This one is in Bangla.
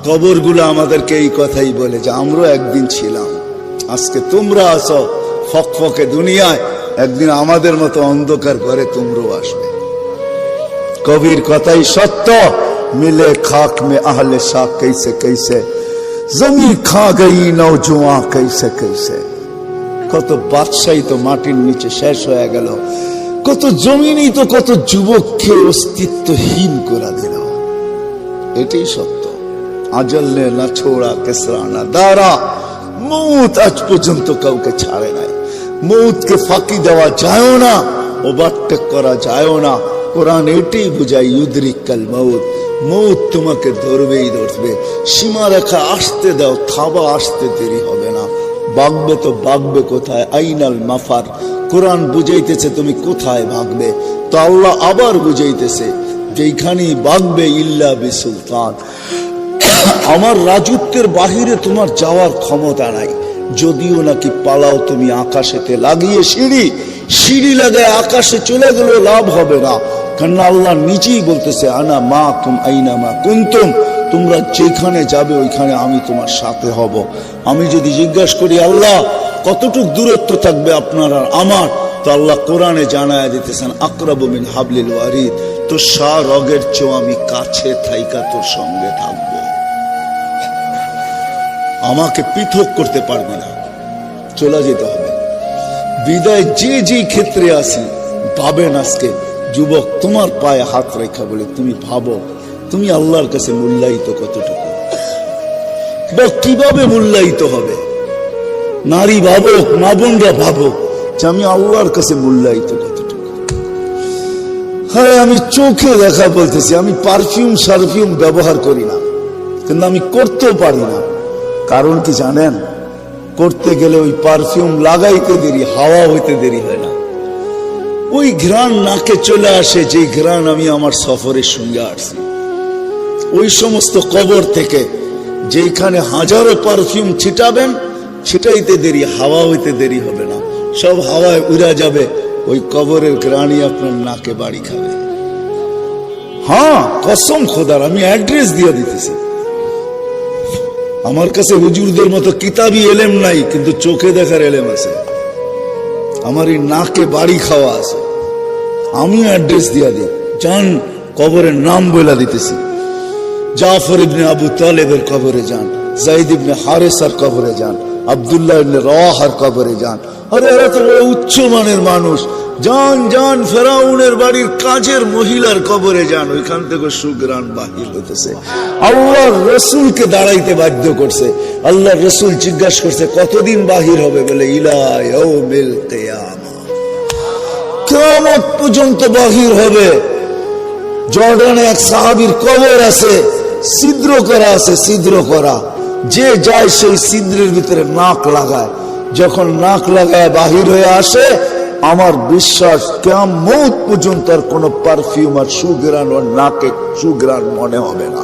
কবরগুলো আমাদেরকে এই কথাই বলে যে আমরা একদিন ছিলাম, আজকে তোমরা আসো ফকফকে দুনিয়ায়, একদিন আমাদের মতো অন্ধকার ঘরে তোমরাও আসবে। কবির কথাই সত্য, মিলে খাক মে আহলে শাহ कैसे कैसे, জমি খা গই নওজোয়ান कैसे कैसे। কত বাদশাহী তো মাটির নিচে শেষ হয়ে গেল, কত জমিনই তো কত যুবককে অস্তিত্বহীন করে দিল। এটাই সত্য। আজল নে না ছোড়া কেসরা না দারা, মৌত আজ পর্যন্ত কাউকে ছাড়ে নাই। মৌতকে ফাঁকি দেওয়া যায় না, ওভারটেক করা যায় না। কোরআন এটাই বুঝায় ইউদরিকাল মৌত, মৌত তোমাকে ধরবেই ধরবে। সীমারেখা আসতে দাও, থাবা আসতে দেরি হবে না। ভাগবে তো ভাগবে কোথায়, আইনাল মাফার। কোরআন বুঝাইতেছে তুমি কোথায় ভাগবে, তো আল্লাহ আবার বুঝাইতেছে যেখানেই ভাগবে ইল্লা বিসুলতান, আমার রাজত্বের বাহিরে তোমার যাওয়ার ক্ষমতা নাই। যদিও নাকি পালাও তুমি আকাশেতে লাগিয়ে সিঁড়ি, সিঁড়ি লাগায় আকাশে চলে গেল লাভ হবে না, কারণ আল্লাহ নিজেই বলতেছে আনা মা কুম আইনা মা কুনতুম, তোমরা যেখানে যাবে ওইখানে আমি তোমার সাথে হব। আমি যদি জিজ্ঞাসা করি আল্লাহ কতটুক দূরত্ব থাকবে আপনার আর আমার, তো আল্লাহ কোরআনে জানায় দিতেছেন আকরাবু মিন হাবলিল ওয়ারিদ, তো শাহ রগের চেয়েও আমি কাছে থাইকা তোর সঙ্গে থাকবো। আমাকে পৃথক করতে পারবে না, চলে যেতে হবে। বিদায় যে যে ক্ষেত্রে আসি ভাবেন, আজকে যুবক তোমার পায়ে হাত রেখা বলে তুমি ভাবো তুমি আল্লাহর কাছে মূল্যায়িত কতটুকু, বা কিভাবে মূল্যায়িত হবে। নারী ভাবুক, মা বোনরা ভাবুক যে আমি আল্লাহর কাছে মূল্যায়িত কতটুকু। হ্যাঁ, আমি চোখে দেখা বলতেছি, আমি পারফিউম সারফিউম ব্যবহার করি না, কিন্তু আমি করতেও পারি না। কারণ কি জানেন? করতে গেলে ওই পারফিউম লাগাইতে দেরি, হাওয়া হইতে দেরি হয় না। ওই ঘ্রাণ নাকে চলে আসে, যে ঘ্রাণ আমি আমার সফরের সঙ্গে আসছি। ওই সমস্ত কবর থেকে যেখানে হাজারো পারফিউম ছিটাবেন, ছিটাইতে দেরি, হাওয়া হইতে দেরি হবে না, সব হাওয়ায় উড়া যাবে। ওই কবরের ঘ্রাণই আপনার নাকে বাড়ি খাবে। হ্যাঁ, কসম খোদার, আমি অ্যাড্রেস দিয়ে দিতেছি। আমার কাছে হুজুরদের মতো কিতাবি এলেম নাই, কিন্তু চোখে দেখার এলেম আছে। আমার এই নাকে বাড়ি খাওয়া আছে। আমি অ্যাড্রেস দিয়া দিই, যান কবরের নাম বলে দিতেছি। জাফর ইবনে আবু তালেবের কবরে যান, যায়েদ ইবনে হারেসার কবরে যান, আব্দুল্লাহ ইবনে রওয়াহার কবরে যান। আরে এরা তো উচ্চ মানের মানুষ। যান যান ফেরাউনের বাড়ির কাজের মহিলার কবরে যান, ওইখান থেকে সুগ্রাণ বাহির হইতেছে। আল্লাহর রসুলকে দাঁড়াইতে বাধ্য করছে। আল্লাহর রসুল জিজ্ঞাসা করছে কতদিন বাহির হবে, বলে ইলা ইয়াউমিল কিয়ামা, কিয়ামত পর্যন্ত বাহির হবে। জর্ডানে এক সাহাবীর কবর আছে, ছিদ্র করা আছে, ছিদ্র করা। যে যায় সেই ছিদ্রের ভিতরে নাক লাগায়, যখন নাক লাগায় বাহির হয়ে আসে, আমার বিশ্বাস কিয়ামত পর্যন্ত আর কোন পারফিউম আর সুগ্রাণ ওর নাকে সুগ্রাণ মনে হবে না।